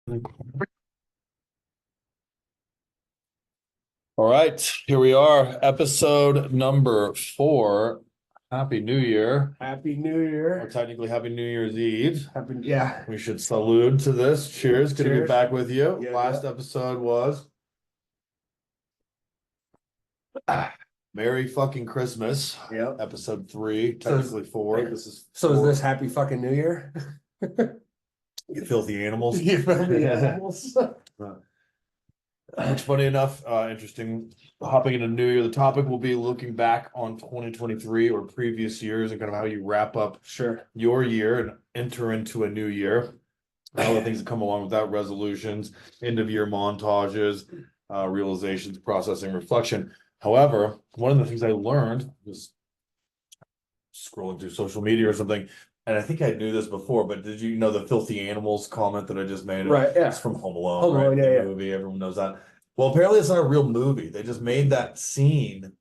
All right, here we are, episode number 4. Happy New Year. Happy New Or Year. technically Happy New Year's Eve. Yeah. We should salute to this. Cheers. Good to be Cheers. back with you. Yeah, Last episode was Merry fucking Christmas. Yep. Episode 3, technically 4. This is So is 4. this Happy fucking New Year? You filthy animals. You filthy animals. Which, funny enough, interesting. Hopping into New Year, the topic will be looking back on 2023 or previous years and kind of how you wrap up Sure. your year and enter into a new year. All the things that come along with that: resolutions, end of year montages, realizations, processing, reflection. However, one of the things I learned was scrolling through social media or something, and I think I knew this before, but did you know the filthy animals comment that I just made? Right, yeah. It's from Home Alone, Home Alone, right? yeah, The yeah. movie, everyone knows that. Well, apparently it's not a real movie. They just made that scene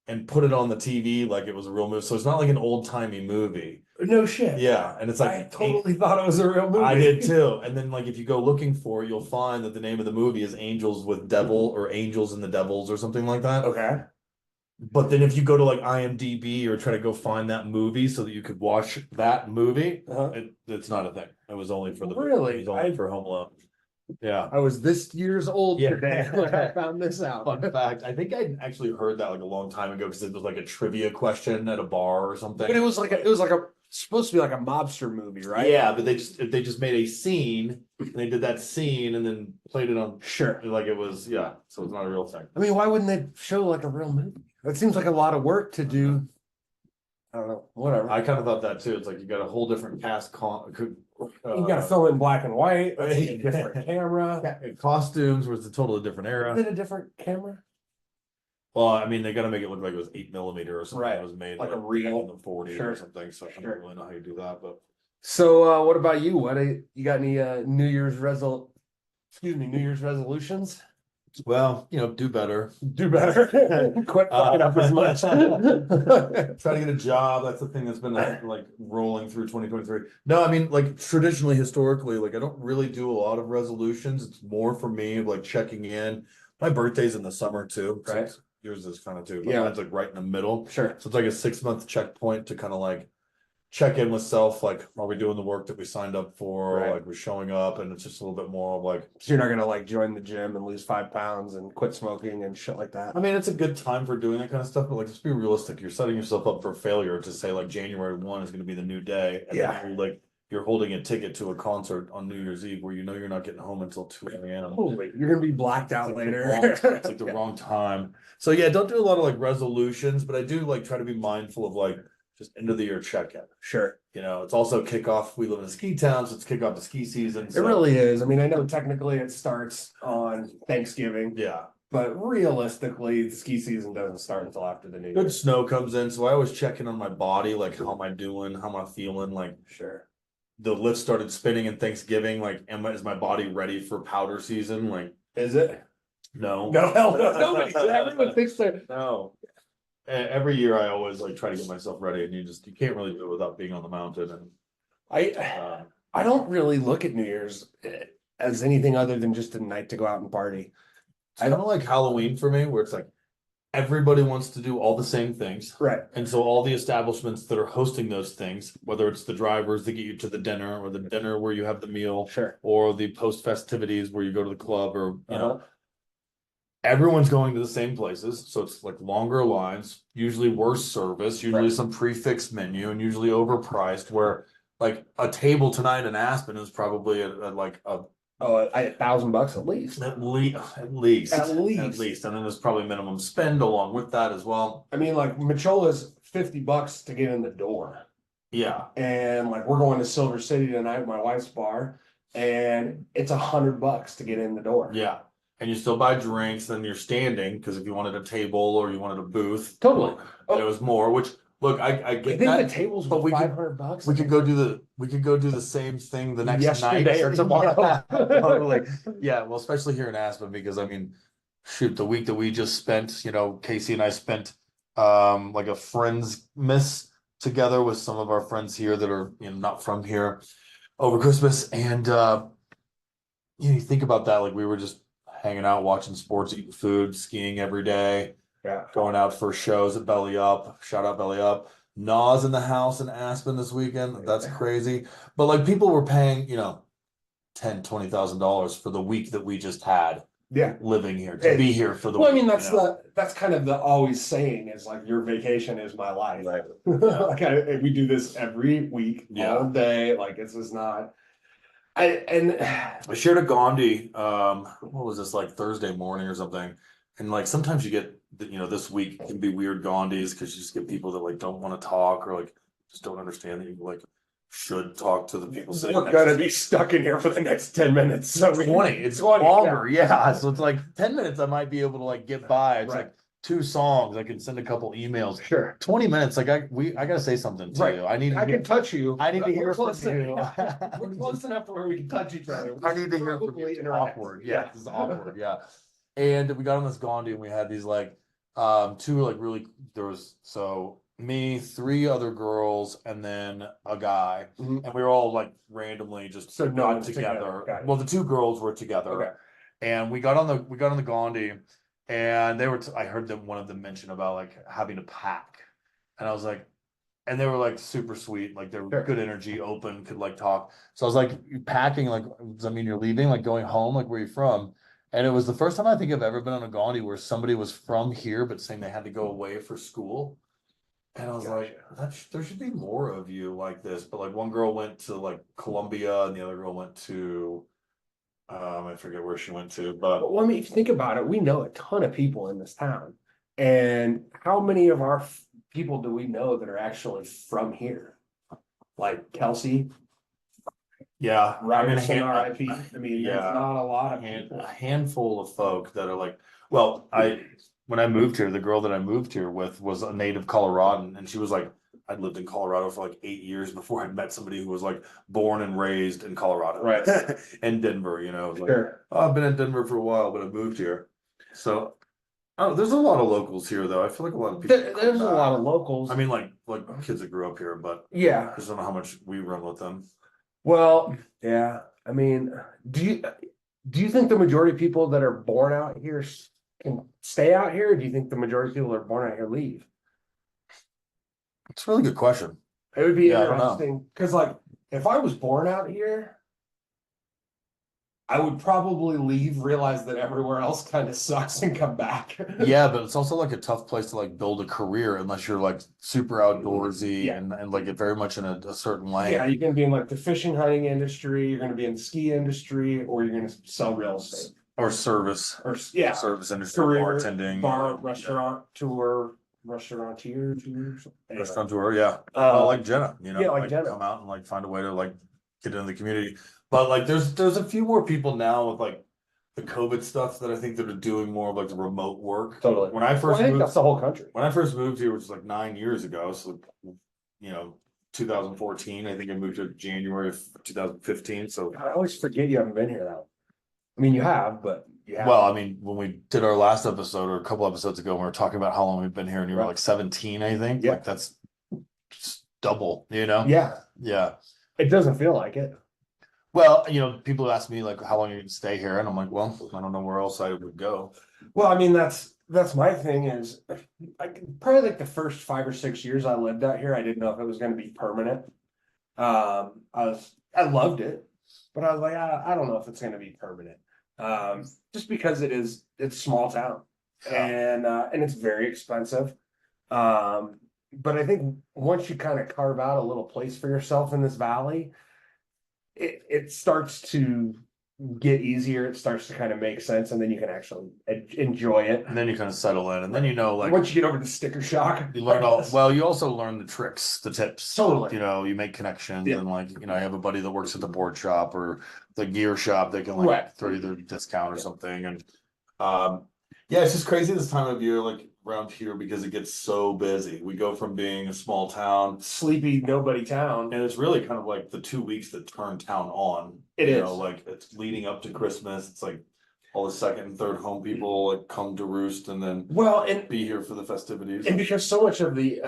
and put it on the TV like it was a real movie. So it's not like an old-timey movie. No shit. Yeah, and it's like I totally thought it was a real movie. I did too. And then, like, if you go looking for it, you'll find that the name of the movie is Angels with Devil or Angels and the Devils or something like that. Okay. But then if you go to like IMDb or try to go find that movie so that you could watch that movie, it's not a thing. It was only for the Really? It was only for Home Alone. Yeah. I was this year's old Yeah. today when I found this out. Fun fact, I think I actually heard that like a long time ago because it was like a trivia question at a bar or something. But it was like supposed to be like a mobster movie, right? Yeah, but they just made a scene and they did that scene and then played it on Sure. like it was, yeah, so it's not a real thing. I mean, why wouldn't they show like a real movie? That seems like a lot of work to do. I don't know, whatever. I kind of thought that too. It's like you got a whole different cast You got to film it in black and white. A different camera. costumes was a totally different era. Is it a different camera? Well, I mean, they got to make it look like it was 8mm or something. Right. It was made Like a reel. in the 40s Sure. or something. So I Sure. don't really know how you do that, but So, what about you? You got any New Year's resolutions? well, do better. Do better. Quit fucking up as much. Try to get a job. That's the thing that's been like rolling through 2023. No, I mean, like traditionally, historically, like I don't really do a lot of resolutions. It's more for me of like checking in. My birthday's in the summer too. So Right. yours is kind of too, but Yeah. mine's like right in the middle. Sure. So it's like a 6-month checkpoint to kind of like check in with self. Like, are we doing the work that we signed up for? Right. Like, we're showing up, and it's just a little bit more of like. So you're not gonna like join the gym and lose 5 pounds and quit smoking and shit like that. I mean, it's a good time for doing that kind of stuff, but like, let's be realistic. You're setting yourself up for failure to say like January 1 is going to be the new day, and Yeah. then you're holding a ticket to a concert on New Year's Eve where you're not getting home until 2 a.m. Holy, you're gonna be blacked out It's like later. it's like the wrong time. So yeah, don't do a lot of like resolutions, but I do like try to be mindful of like just end of the year check-in. Sure. It's also kickoff. We live in a ski town, so it's kickoff to ski season. It So, really is. I mean, I know technically it starts on Thanksgiving, yeah. but realistically, the ski season doesn't start until after the New Year. Good snow comes in, so I always check in on my body, like how am I doing, how am I feeling? Like Sure. the lift started spinning in Thanksgiving. Like, is my body ready for powder season? Like, Is it? no, No, hell no. Nobody. Everyone thinks so. no. Every year I always like try to get myself ready, and you can't really do it without being on the mountain. And I don't really look at New Year's as anything other than just a night to go out and party. it's kind of like Halloween for me, where it's like everybody wants to do all the same things. Right. And so all the establishments that are hosting those things, whether it's the drivers that get you to the dinner or the dinner where you have the meal, Sure. or the post festivities where you go to the club, or Uh-huh. everyone's going to the same places. So it's like longer lines, usually worse service, usually Right. some prefix menu, and usually overpriced, where like a table tonight in Aspen is probably at like a Oh, $1,000 at least. at least. And then there's probably minimum spend along with that as well. I mean, like Michola's $50 to get in the door. Yeah. And like we're going to Silver City tonight, my wife's bar, and it's $100 to get in the door. Yeah. And you still buy drinks, then you're standing, because if you wanted a table or you wanted a booth. Totally. It was more, which look, I I get think that. the tables but were we could- $500. We could go do the same thing the next Yesterday night or tomorrow. Yeah, totally. Yeah, well, especially here in Aspen, because I mean, shoot, the week that we just spent, Casey and I spent like a friends miss together with some of our friends here that are not from here over Christmas, and you think about that, like we were just hanging out, watching sports, eating food, skiing every day, Yeah. going out for shows at Belly Up. Shout out Belly Up. Nas in the house in Aspen this weekend. That's crazy. But like people were paying, 10, $20,000 for the week that we just had Yeah. living here to be here for the Well, I week, mean, that's kind of the always saying is like your vacation is my life. Right. Like we do this every week, all day. Like it's just not. I shared a Gandhi. What was this, like Thursday morning or something? And like sometimes you get, this week can be weird Gandhis because you just get people that like don't want to talk or like just don't understand that you like should talk to the people sitting we're next gonna to be stuck in here for the next 10 minutes. So 20. It's 20, longer, yeah. So it's like 10 minutes I might be able to like get by. It's Right. like 2 songs. I can send a couple emails. Sure. 20 minutes, like I gotta say something to Right. you. I can touch you. I need to hear We're from close you. We're close enough to where we can touch each other. I need to hear from you. It's awkward. Yeah, this is awkward. Yeah. And we got on this Gandhi and we had these like two like really there was so me, three other girls, and then a guy. Mhm. And we were all like randomly just So no one's together. Got it. Well, the two girls were together. Okay. And we got on the Gandhi and they were I heard them one of them mention about like having to pack. And I was like, and they were like super sweet, like they were Sure. good energy, open, could like talk. So I was like, you packing, like, does that mean you're leaving, like going home, like where you from? And it was the first time I think I've ever been on a Gandhi where somebody was from here, but saying they had to go away for school. And I was like, there should be more of you like this. But like one girl went to like Columbia and the other girl went to, I forget where she went to, but Well, I mean, if you think about it, we know a ton of people in this town. And how many of our people do we know that are actually from here? Like Kelsey, yeah, Ryerson, RIP. I mean, there's yeah. not a lot of people. A handful of folk that are like, well, when I moved here, the girl that I moved here with was a native Coloradan, and she was like, I'd lived in Colorado for like 8 years before I'd met somebody who was like born and raised in Colorado, Right. in Denver, like, Sure. oh, I've been in Denver for a while, but I moved here. So, oh, there's a lot of locals here, though. I feel like a lot of people. There's a lot of locals. I mean, like kids that grew up here, but yeah. I just don't know how much we run with them. Well, yeah. I mean, do you think the majority of people that are born out here can stay out here? Or do you think the majority of people that are born out here leave? It's a really good question. It would be Yeah, I don't know. interesting because, like, if I was born out here, I would probably leave, realize that everywhere else kind of sucks, and come back. Yeah, but it's also like a tough place to like build a career unless you're like super outdoorsy Yeah. and like very much in a certain lane. Yeah, you're gonna be in like the fishing hunting industry, you're gonna be in the ski industry, or you're gonna sell real estate. Or service. Or yeah, Service industry, career, bartending. bar, restaurant, restaurateur. Anyway. Restaurateur, yeah. Like Jenna, yeah, like Jenna. come out and like find a way to like get into the community. But like there's a few more people now with like the COVID stuff that I think that are doing more of like the remote work. Totally. When I Well, first I think moved, that's the whole country. when I first moved here, which was like 9 years ago, so 2014, I think I moved to January of 2015. So I always forget you haven't been here though. I mean, you have, but you have. well, I mean, when we did our last episode or a couple episodes ago, we were talking about how long we've been here, and you were Right. like 17, I think. Yeah. Like that's just double, Yeah. Yeah, it doesn't feel like it. Well, people ask me like how long you can stay here, and I'm like, well, I don't know where else I would go. Well, I mean, that's my thing is like probably like the first 5 or 6 years I lived out here, I didn't know if it was going to be permanent. I loved it, but I was like, I don't know if it's going to be permanent. Just because it's small town and it's very expensive. But I think once you kind of carve out a little place for yourself in this valley, it starts to get easier. It starts to kind of make sense, and then you can actually enjoy it. And then you kind of settle in, and then like once you get over the sticker shock, you learn well, you also learn the tricks, the tips. Totally. You make connections, Yeah. and like I have a buddy that works at the board shop or the gear shop that can like Right. throw you their discount or something. And yeah, it's just crazy this time of year, like around here, because it gets so busy. We go from being a small town, sleepy nobody town, and it's really kind of like the 2 weeks that turn town on. It is. Like it's leading up to Christmas. It's like all the second and third home people like come to roost and then be here for the festivities. And because so much of the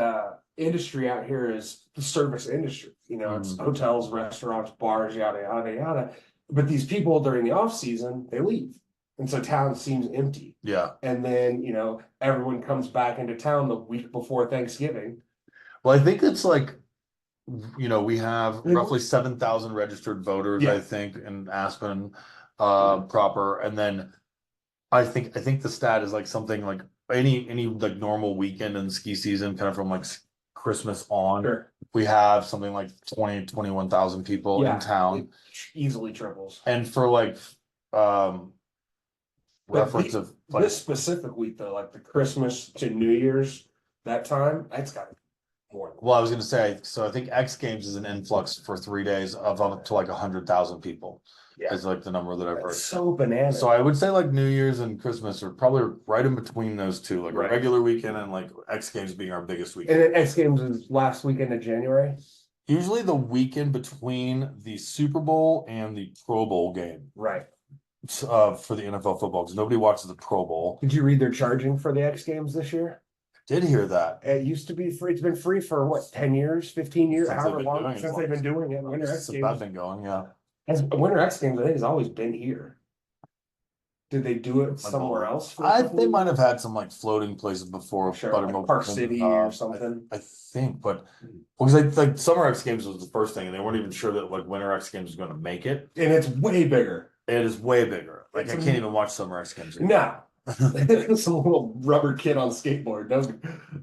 industry out here is the service industry, it's hotels, restaurants, bars, yada yada yada. But these people during the off season, they leave. And so town seems empty. Yeah. And then, everyone comes back into town the week before Thanksgiving. Well, I think it's like, we have roughly 7,000 registered voters, Yeah. I think, in Aspen, proper. And then I think the stat is like something like any like normal weekend in ski season, kind of from like Christmas on. Sure. We have something like 21,000 people in town. It easily triples. And for like reference of like, this specific week though, like the Christmas to New Year's, that time, it's got more. Well, I was gonna say, so I think X Games is an influx for 3 days of up to like 100,000 people. Yeah. Is like the number that I've heard. That's so banana. So I would say like New Year's and Christmas are probably right in between those two, like a regular weekend and like X Games being our biggest weekend. And then X Games is last weekend of January. Usually the weekend between the Super Bowl and the Pro Bowl game. Right. For the NFL football, because nobody watches the Pro Bowl. Did you read they're charging for the X Games this year? Did hear that. It used to be free. It's been free for what, 10 years, 15 years, however long since they've been doing it. Winter X Games. I've been going, yeah. Winter X Games, I think, has always been here. Did they do it somewhere else? They might have had some like floating places before, sure, like Park City or something. I think, but because like Summer X Games was the first thing, and they weren't even sure that like Winter X Games was going to make it. And it's way bigger. It is way bigger. Like I can't even watch Summer X Games. No. It's a little rubber kid on skateboard.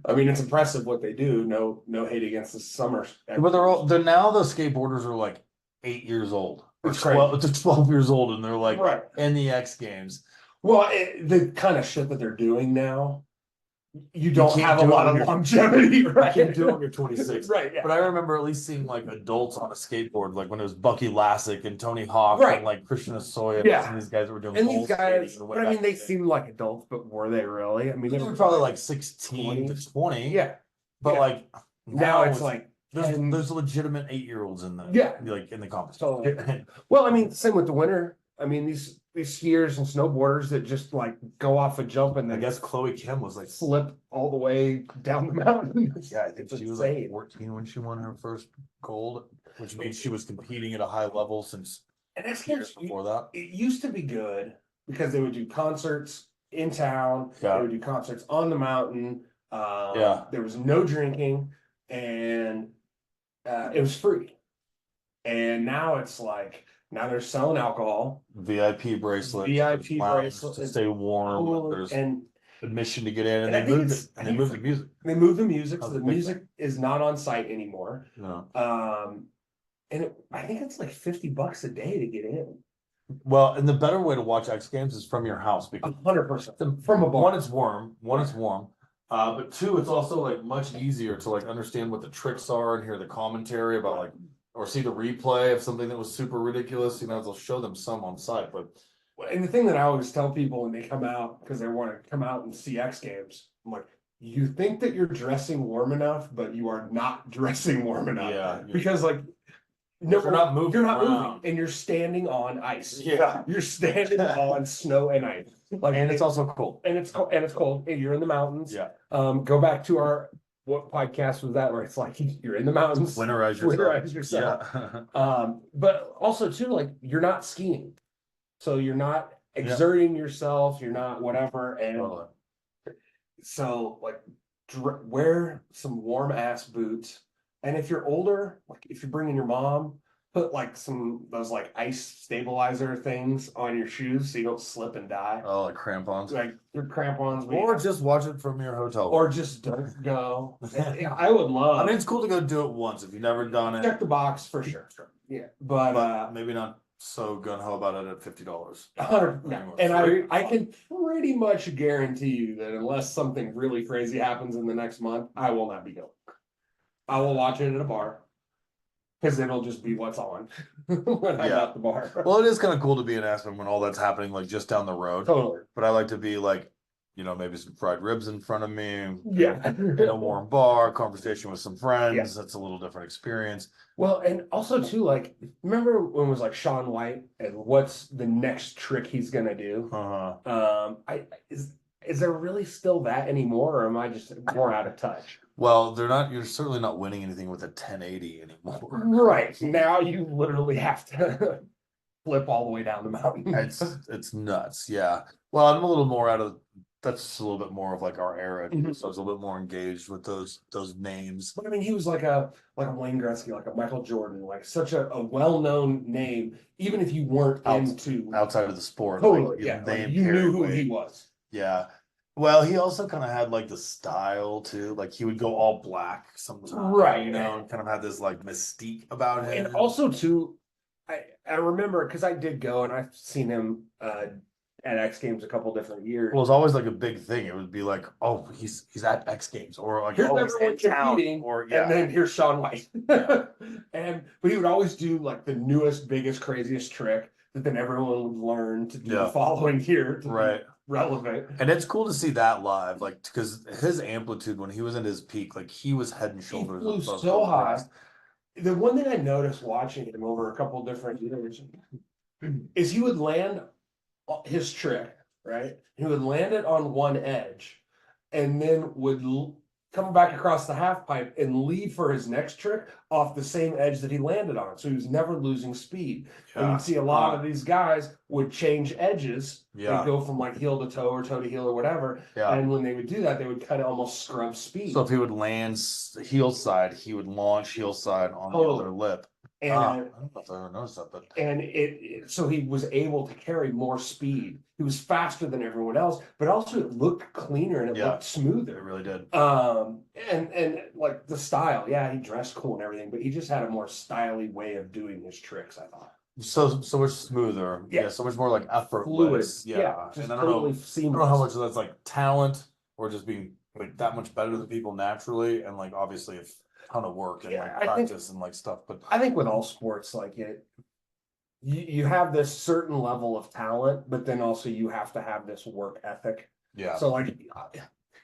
I mean, it's impressive what they do. No hate against the summer. But they're now the skateboarders are like 8 years old. Or 12 years old, and they're like in the X Games. Well, the kind of shit that they're doing now, you don't have a lot of longevity, right? You can't do it when you're 26. Right, yeah. But I remember at least seeing like adults on a skateboard, like when it was Bucky Lassick and Tony Hawk and like Christian Asoya and some of these guys that were doing. And these guys, but I mean, they seemed like adults, but were they really? I mean, they were probably like 16 to 20. Yeah. But like now it's like there's legitimate 8-year-olds in the like in the competition. Totally. Well, I mean, same with the winter. I mean, these skiers and snowboarders that just like go off a jump and I guess Chloe Kim was like slip all the way down the mountain. Yeah, I think she was like 14 when she won her first gold, which means she was competing at a high level since years before that. It used to be good because they would do concerts in town. They would do concerts on the mountain. There was no drinking, and it was free. And now it's like, now they're selling alcohol, VIP bracelets, to stay warm. There's admission to get in, and they moved the music. They moved the music, so the music is not on site anymore. No. And I think it's like $50 a day to get in. Well, and the better way to watch X Games is from your house, because 100% from a bar. One, it's warm. But two, it's also like much easier to like understand what the tricks are and hear the commentary about like, or see the replay of something that was super ridiculous. They'll show them some on site, but. And the thing that I always tell people when they come out, because they want to come out and see X Games, I'm like, you think that you're dressing warm enough, but you are not dressing warm enough. Yeah. Because like, no, you're not moving, and you're standing on ice. Yeah. You're standing on snow and ice. Like, and it's also cold. And it's cold. And you're in the mountains. Yeah. Go back to what podcast was that where it's like you're in the mountains. Winterize yourself. Yeah. But also too, like, you're not skiing. So you're not exerting yourself, you're not whatever. And so like wear some warm ass boots. And if you're older, like if you're bringing your mom, put like those like ice stabilizer things on your shoes so you don't slip and die. Oh, like crampons. Like your crampons. Or just watch it from your hotel. Or just don't go. I would love. I mean, it's cool to go do it once if you've never done it. Check the box for sure. Yeah. But maybe not so gung-ho about it at $50. And I can pretty much guarantee you that unless something really crazy happens in the next month, I will not be going. I will watch it at a bar because it'll just be what's on when I'm at the bar. Well, it is kind of cool to be in Aspen when all that's happening, like just down the road. Totally. But I like to be like, maybe some fried ribs in front of me. Yeah. In a warm bar, conversation with some friends. Yeah. That's a little different experience. Well, and also too, like, remember when it was like Shaun White and what's the next trick he's gonna do? Is there really still that anymore, or am I just more out of touch? Well, you're certainly not winning anything with a 1080 anymore. Right. Now you literally have to flip all the way down the mountain. It's nuts. Yeah. Well, I'm a little more out of that's just a little bit more of like our era. Mhm. So I was a little bit more engaged with those names. But I mean, he was like a Wayne Gretzky, like a Michael Jordan, like such a well-known name, even if you weren't into Outside of the sport. totally, Like, yeah, like name you knew carried who weight. he was. Yeah. Well, he also kind of had like the style too. Like he would go all black sometimes, Right. you know, and kind of had this like mystique about him. And also too, I remember because I did go and I've seen him at X Games a couple different years. Well, it was always like a big thing. It would be like, oh, he's at X Games, or like, Here's oh, he's everyone in town, competing, or and then here's Shaun White. And but he would always do like the newest, biggest, craziest trick that then everyone would learn to do the following year to right. be relevant. And it's cool to see that live, like because his amplitude when he was in his peak, like he was head and shoulders He flew above so the high. rest. The one thing I noticed watching him over a couple different years is he would land his trick, right? He would land it on one edge and then would come back across the half pipe and leave for his next trick off the same edge that he landed on. So he was never losing speed. And you'd see a lot of these guys would change edges. Yeah. They'd go from like heel to toe or toe to heel or whatever. Yeah. And when they would do that, they would kind of almost scrub speed. So if he would land heel side, he would launch heel side on the other lip. And I don't know if I ever noticed that, but and so he was able to carry more speed. He was faster than everyone else, but also it looked cleaner and it looked it smoother. really did. And like the style, yeah, he dressed cool and everything, but he just had a more stylish way of doing his tricks, I thought. So much smoother. Yeah. So much more like Fluid. effortless. Yeah. Just And I don't know seamless. how much of that's like talent or just being like that much better than people naturally, and like obviously a ton of work and like practice and like stuff. But I think with all sports, like you have this certain level of talent, but then also you have to have this work ethic. yeah. So like,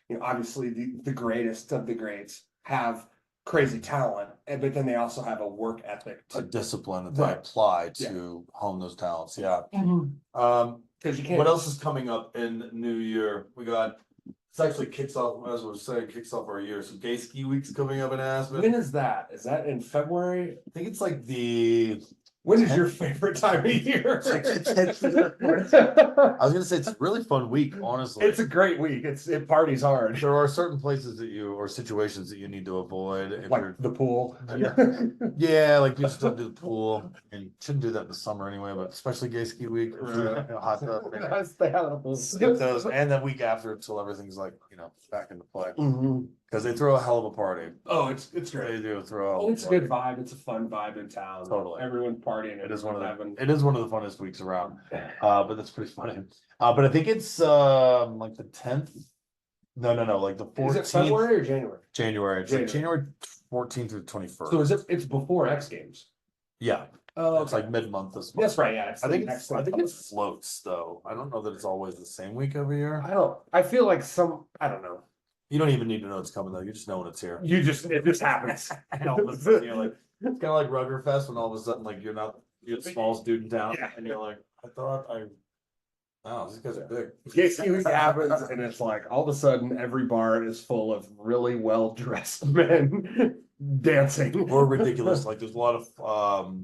you know, obviously the greatest of the greats have crazy talent, but then they also have a work ethic, A discipline that they apply to hone those talents. Yeah. Because you can't. What else is coming up in New Year? We got it's actually kicks off, as I was saying, kicks off our year. So Gay Ski Week's coming up in Aspen. When is that? Is that in February? I think it's like the When is your favorite time of year? I was gonna say it's a really fun week, honestly. It's a great week. It parties hard. There are certain places or situations that you need to avoid if Like you're the pool. yeah, like you just don't do the pool and shouldn't do that in the summer anyway, but especially Gay Ski Week, hot tub. Stay out of the pool. Skip those and the week after until everything's like, back into play. Mhm. Because they throw a hell of a party. Oh, it's great. They do throw a hell of a It's a party. good vibe. It's a fun vibe in town. Totally. Everyone's partying. It is one of having. the funnest weeks around. But that's pretty funny. But I think it's like the 10th. No, like the 14th. Is it February or January? January. It's like January 14th through 21st. So it's before X Games? Yeah. Oh, it's like mid-month this month. That's right. Yeah. I think it floats though. I don't know that it's always the same week every year. I feel like I don't know. You don't even need to know it's coming though. You just know when it's here. It just happens. And all of a sudden you're like, it's kind of like Rugger Fest when all of a sudden like you're the smallest dude in town, and you're like, these guys are big. Yes, it happens, and it's like all of a sudden every bar is full of really well dressed men dancing. Or ridiculous. Like there's a lot of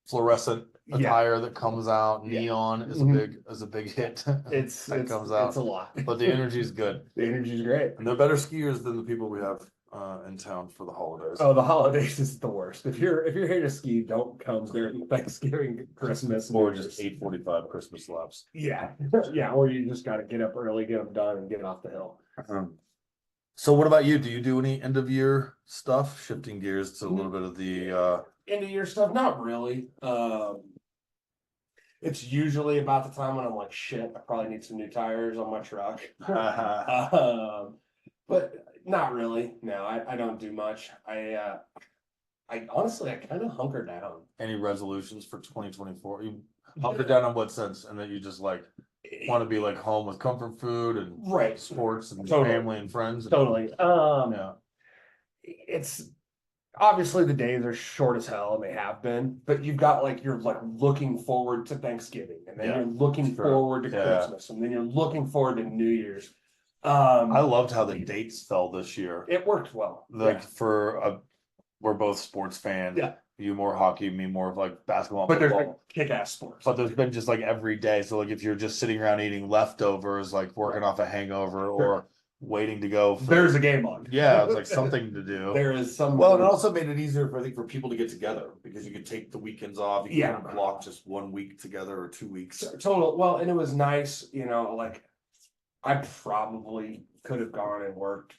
fluorescent attire that comes out. Neon is a big hit. That comes out. It's a lot. But the energy is good. The energy is great. And they're better skiers than the people we have in town for the holidays. Oh, the holidays is the worst. If you're here to ski, don't come during Thanksgiving, Christmas, or just 8:45 Christmas laps. Yeah, or you just got to get up early, get them done, and get off the hill. So, what about you? Do you do any end of year stuff? Shifting gears to a little bit of the end of year stuff, not really. It's usually about the time when I'm like, shit, I probably need some new tires on my truck. But not really. No, I don't do much. I honestly, I kind of hunker down. Any resolutions for 2024? You hunker down on what sense? And that you just like want to be like home with comfort food and sports and family and friends. Totally. Yeah. It's obviously the days are short as hell, and they have been, but you're like looking forward to Thanksgiving, and then you're looking forward to Christmas, and then you're looking forward to New Year's. I loved how the dates fell this year. It worked well. We're both sports fans. Yeah. You more hockey, me more of like basketball, But there's football. like kick-ass sports. But there's been just like every day. So like if you're just sitting around eating leftovers, like working off a hangover or waiting to go for, there's a game on. yeah, it's like something to do. There is some. Well, it also made it easier for, I think, for people to get together because you could take the weekends off. You Yeah. could block just 1 week together or 2 weeks. Total. Well, and it was nice, you know, like I probably could have gone and worked,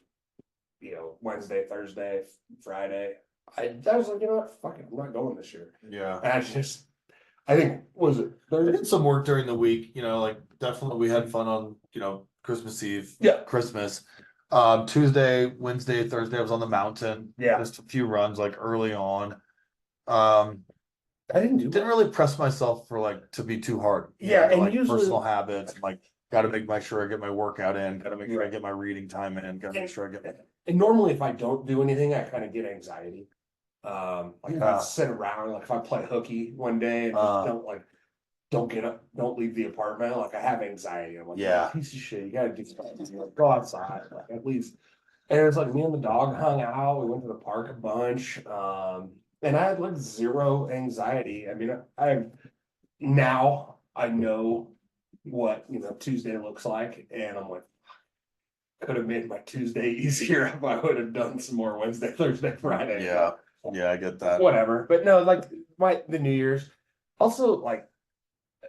you know, Wednesday, Thursday, Friday. I was like, you know what, fuck it, I'm not going this year. Yeah. And I think, was it I Thursday? did some work during the week, you know, like definitely we had fun on, you know, Christmas Eve. Yeah. Christmas. Tuesday, Wednesday, Thursday, I was on the mountain. Yeah. Just a few runs like early on. I didn't Didn't really press myself for like to be too hard. You Yeah, know, and like usually- personal habits, like gotta make sure I get my workout in, gotta make sure I get my reading time in, gotta make sure I get And normally if I don't do anything, I kind of get anxiety. Like if I sit around, like if I play hooky one day and just don't get up, don't leave the apartment, like I have anxiety. I'm like, Yeah. piece of shit, you gotta do something. Like, go outside, like at least. And it was like me and the dog hung out, we went to the park a bunch. And I had like zero anxiety. I mean, now I know what, you know, Tuesday looks like, and I'm like, could have made my Tuesday easier if I would have done some more Wednesday, Thursday, Friday. Yeah. Yeah, I get that. Whatever. But no, like the New Year's. Also, like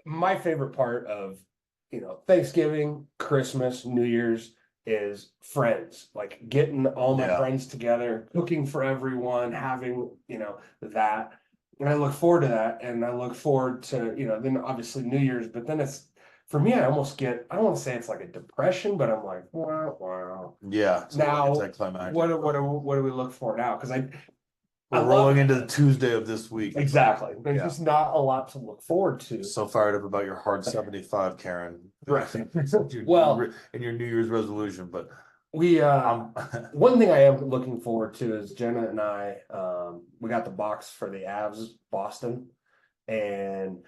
my favorite part of, you know, Thanksgiving, Christmas, New Year's is friends. Like getting all my Yeah. friends together, cooking for everyone, having, you know, that. And I look forward to that. And I look forward to, you know, then obviously New Year's, but then it's for me, I almost get, I don't want to say it's like a depression, but I'm like, wow. Yeah. So Now, it's anticlimactic. what do we look for now? Because We're rolling into the Tuesday of this week. exactly. There's Yeah. just not a lot to look forward to. So fired up about your hard 75, Karen. Right. Your- Well- in your New Year's resolution, but We um, one thing I am looking forward to is Jenna and I we got the box for the Avs Boston, and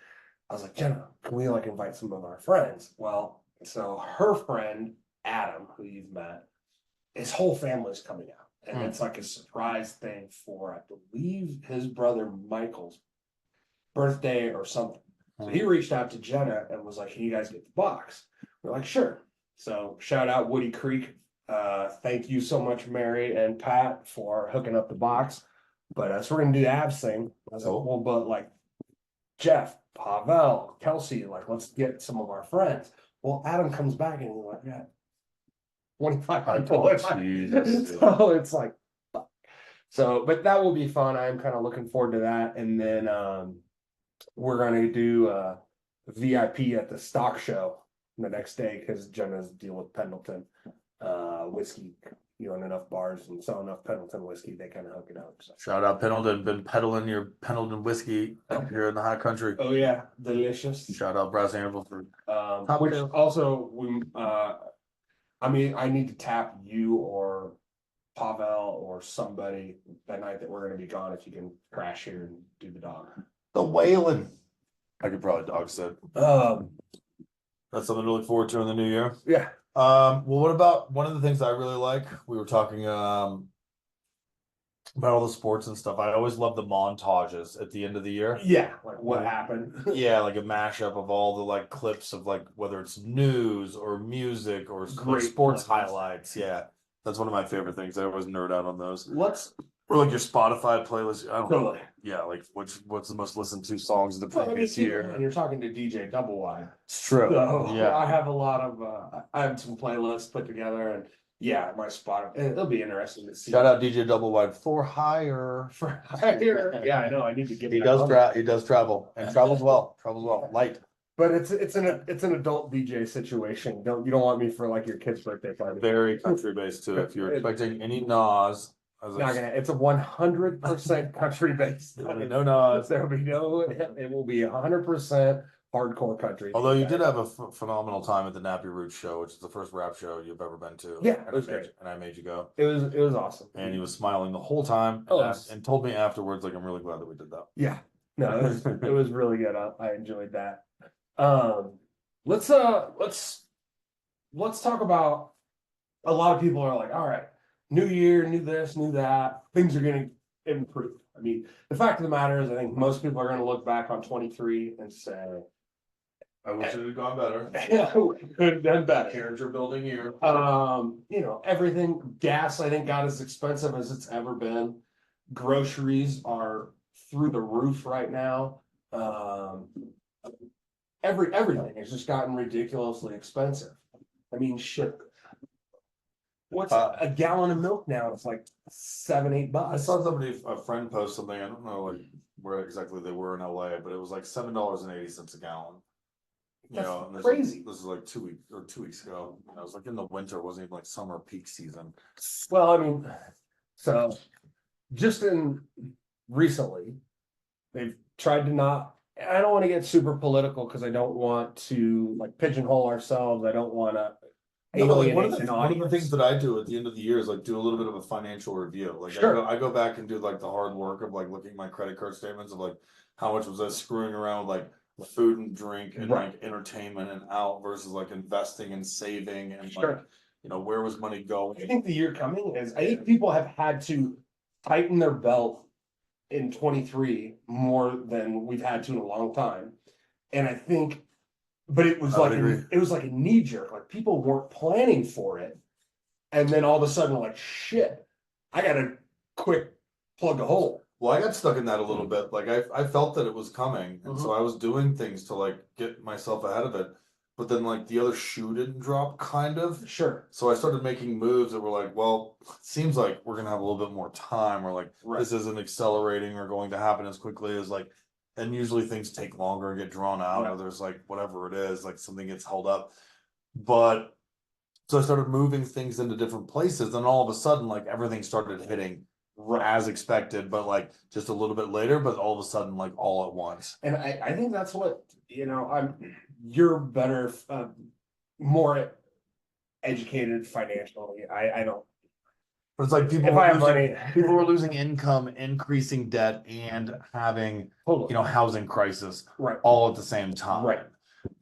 I was like, Jenna, can we like invite some of our friends? Well, so her friend Adam, who you've met, his whole family's coming out. And it's like a surprise thing for, I believe, his brother Michael's birthday or something. So he reached out to Jenna and was like, can you guys get the box? We're like, sure. So shout out Woody Creek. Thank you so much, Mary and Pat, for hooking up the box. But so we're gonna do the abs thing. I was like, well, but like Jeff, Pavel, Kelsey, like let's get some of our friends. Well, Adam comes back and he's like, yeah, 25 people. Jesus. So it's like, fuck. So, but that will be fun. I'm kind of looking forward to that. And then we're gonna do VIP at the stock show the next day because Jenna's deal with Pendleton whiskey. You own enough bars and sell enough Pendleton whiskey, they kind of hook it up. So. Shout out Pendleton, been peddling your Pendleton whiskey up here in the high country. Oh yeah, delicious. Shout out Brass Anvil for Which tail. also we I mean I need to tap you or Pavel or somebody that night that we're gonna be gone if you can crash here and do the dog. the whaling. I could probably dog sit. That's something to look forward to in the new year. Yeah. Well, what about one of the things I really like? We were talking about all the sports and stuff. I always love the montages at the end of the year. Yeah, like what happened. Yeah, like a mashup of all the like clips of like whether it's news or music or Great sports playlists. highlights. Yeah, that's one of my favorite things. I always nerd out on those. Let's Or like your Spotify playlist. I don't know. totally. Yeah, like what's the most listened to songs of the Well, I mean, previous year. and you're talking to DJ Double Wide. It's true. So Yeah. I have a lot of I have some playlists put together and yeah, my spot it'll be interesting to see. Shout out DJ Double Wide for hire. for yeah, I know I need to get He that does on. he does travel and travels well. Light. But it's an adult DJ situation. You don't want me for like your kid's birthday party. Very country based too. If you're expecting any Nas, as Not gonna. It's a 100% country based. no Nas. There will be no. It will be 100% hardcore country. Although you did have a phenomenal time at the Nappy Roots show, which is the first rap show you've ever been to. Yeah, and it was great. And I made you go. It was awesome. And he was smiling the whole time Oh, and told me afterwards, like, I'm really glad that we did that. Yeah. No, it was really good. I enjoyed that. Let's talk about a lot of people are like, all right, new year, new this, new that, things are gonna improve. I mean, the fact of the matter is, I think most people are gonna look back on 23 and say, I wish it had gone better. yeah, we could have done better. Character building year. You know, everything, gas, I think, got as expensive as it's ever been. Groceries are through the roof right now. Everything has just gotten ridiculously expensive. I mean, shit. What's a gallon of milk now? It's like $7-8. I saw somebody, a friend post something, I don't know like where exactly they were in LA, but it was like $7.80 a gallon. You That's know, and crazy. This is like 2 weeks ago. I was like in the winter, it wasn't even like summer peak season. Well, I mean, so just in recently, they've tried to not, I don't want to get super political because I don't want to like pigeonhole ourselves. I don't want to No, but, like, alienate an one of the things audience. that I do at the end of the year is like do a little bit of a financial review. Like Sure. I go back and do like the hard work of like looking at my credit card statements of like how much was I screwing around with like food and drink and Right. like entertainment and out versus like investing and saving and like, Sure. you know, where was money I going? think the year coming is, I think people have had to tighten their belt in 23 more than we've had to in a long time. And I think, but it was I would like, agree. it was like a knee jerk, like people weren't planning for it. And then all of a sudden, like, shit, I gotta quick plug a hole. Well, I got stuck in that a little bit. Like I felt that it was coming, and so Mhm. I was doing things to like get myself ahead of it. But then like the other shoe didn't drop, kind of. Sure. So I started making moves that were like, well, it seems like we're gonna have a little bit more time, or like Right. this isn't accelerating or going to happen as quickly as like. And usually things take longer and get drawn out, Right. or there's like whatever it is, like something gets held up. But so I started moving things into different places, and all of a sudden, like everything started hitting as expected, but like just a little bit later, but all of a sudden, like all at once. And I think that's what, you know, you're better, more educated financially. I don't, But it's like people if were I have losing, money, people were losing income, increasing debt, and having, totally. you know, housing crisis Right. all at the same time. Right.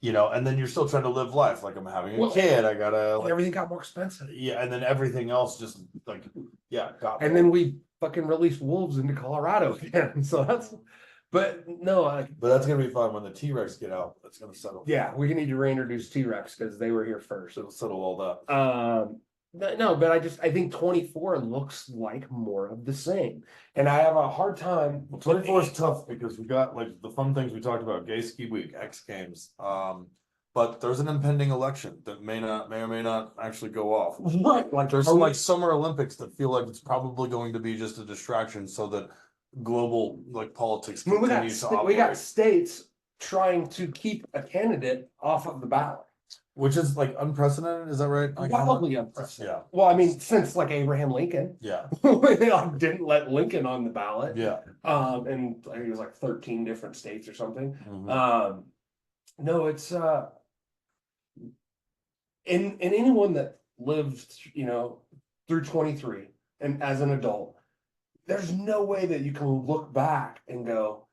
You know, and then you're still trying to live life. Like I'm having a Well, kid, I gotta And like, everything got more expensive. yeah, and then everything else just like, yeah, got And more. then we fucking released wolves into Colorado again. So that's, but no, But that's gonna be fun when the T-Rex get out. That's gonna settle. yeah, we need to reintroduce T-Rex because they were here first. It'll settle all that. No, but I think 24 looks like more of the same. And I have a hard time. Well, 24 is tough because we got like the fun things we talked about, Gay Ski Week, X Games. But there's an impending election that may or may not actually go off. Right, like There's some like Summer Olympics that feel like it's probably going to be just a distraction so that global like politics I mean, continues to operate. we got states trying to keep a candidate off of the ballot. Which is like unprecedented, is that right? Like, Wildly unprecedented. Yeah. Well, I mean, since like Abraham Lincoln, Yeah. they like didn't let Lincoln on the ballot. Yeah. And I think it was like 13 different states or something. Mhm. No, it's and anyone that lived, you know, through 23 and as an adult, there's no way that you can look back and go,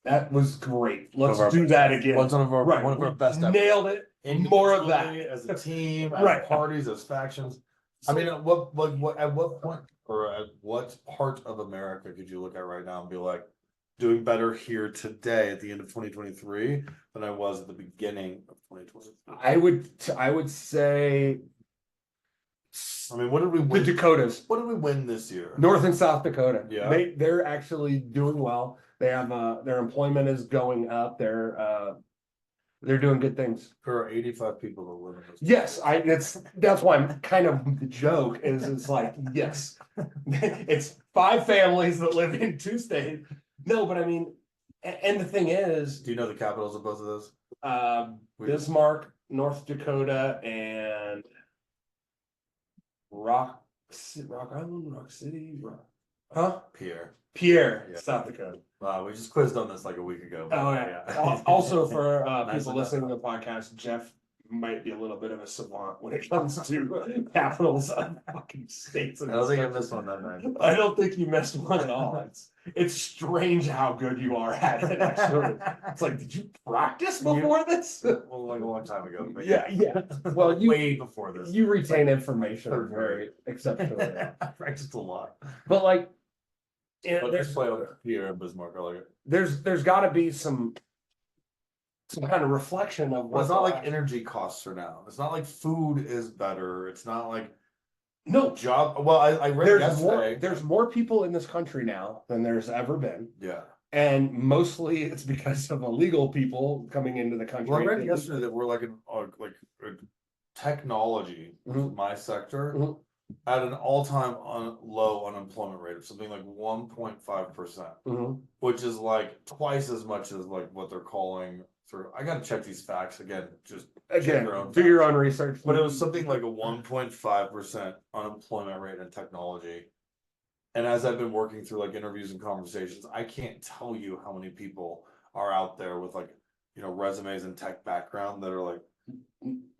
that was great. Let's do that again. One of our Right. one of our best Nailed it. More of that. individually, as a team, as Right. parties, as factions. I mean, at what point or at what part of America could you look at right now and be like doing better here today at the end of 2023 than I was at the beginning of 2023? I would say I mean, what did we the win? Dakotas, What did we win this year? North and South Dakota. Yeah. They're actually doing well. They have their employment is going up. They're doing good things. There are 85 people that live in this. Yes, that's why I'm kind of the joke is it's like, yes. It's 5 families that live in 2 states. No, but I mean, and the thing is, Do you know the capitals of both of those? Bismarck, North Dakota, and Rock Island, Rock City, huh? Pierre, Yeah. South Dakota. We just quizzed on this like a week ago. Oh yeah. Also for Nice people enough. listening to the podcast, Jeff might be a little bit of a savant when it comes to capitals of fucking states. I And don't think I stuff. missed one that night. I don't think you missed one at all. It's strange how good you are at it. Actually, it's like, did you practice before this? Well, like a long time ago. But Yeah. Well, way before this. you retain information very exceptionally. I practiced a lot. But like, And But just play with Peter and Bismarck, I like it. there's got to be some kind of reflection of Well, it's what not the like last- energy costs are down. It's not like food is better. It's not like no job. Well, I read yesterday. there's more people in this country now than there's ever been. Yeah. And mostly it's because of illegal people coming into the country. Well, I read yesterday that we're like technology, Mhm. my sector, Mhm. at an all-time low unemployment rate of something like 1.5%, Mhm. which is like twice as much as like what they're calling for. I gotta check these facts again, just check your own Do your facts. own research. But it was something like a 1.5% unemployment rate in technology. And as I've been working through like interviews and conversations, I can't tell you how many people are out there with like, resumes and tech background that are like,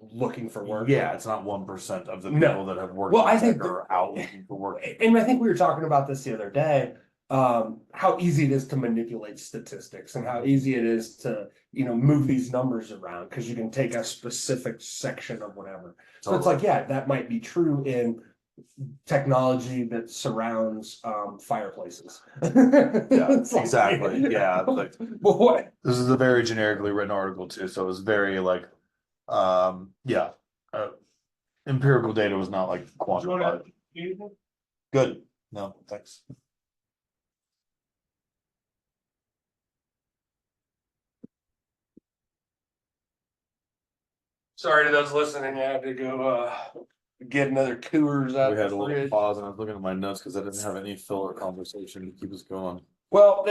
looking for work. yeah, it's not 1% of the No. people that have worked. Well, in I tech think are out looking for work. And I think we were talking about this the other day, how easy it is to manipulate statistics and how easy it is to, move these numbers around because you can take a specific section of whatever. So it's like, yeah, that might be true in technology that surrounds fireplaces. Yeah, It's like, exactly. Yeah, like but what? this is a very generically written article too, so it was very like, yeah, empirical data was not like quantified. Good. No, thanks. Sorry to those listening, I had to go get another Coors out We had of a the little fridge. pause and I was looking at my notes because I didn't have any filler conversation to keep us going. Well,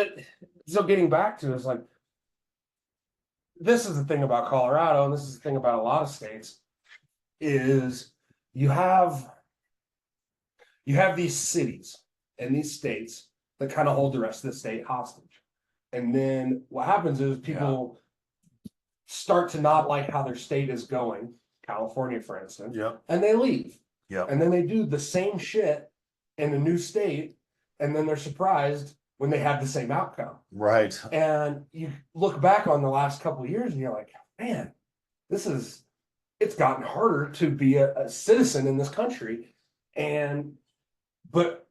so getting back to it, it's like this is the thing about Colorado, and this is the thing about a lot of states, is you have these cities and these states that kind of hold the rest of the state hostage. And then what happens is people start to not like how their state is going, California, for instance, Yep. and they leave. Yep. And then they do the same shit in a new state, and then they're surprised when they have the same outcome. Right. And you look back on the last couple of years and you're like, man, it's gotten harder to be a citizen in this country. But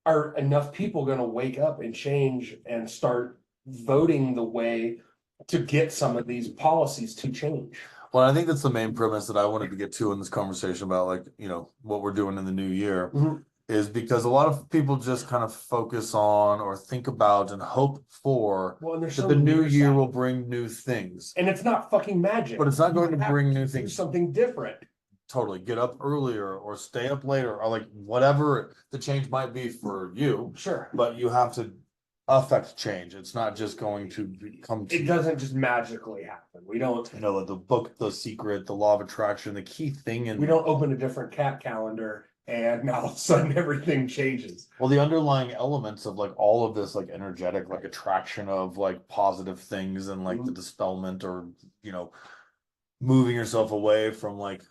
are enough people going to wake up and change and start voting the way to get some of these policies to change? Well, I think that's the main premise that I wanted to get to in this conversation about like, what we're doing in the new year. Mhm. Is because a lot of people just kind of focus on or think about and hope for that the new year will bring new things. And it's not fucking magic. But it's not going to bring new do things. something different. Totally. Get up earlier or stay up later or like whatever the change might be for you. Sure. But you have to affect change. It's not just going to come to It doesn't just magically happen. We don't like the book, The Secret, the law of attraction, the key thing in we don't open a different cat calendar and now all of a sudden everything changes. well, the underlying elements of like all of this like energetic like attraction of like positive things and like the dispelment or moving yourself away from like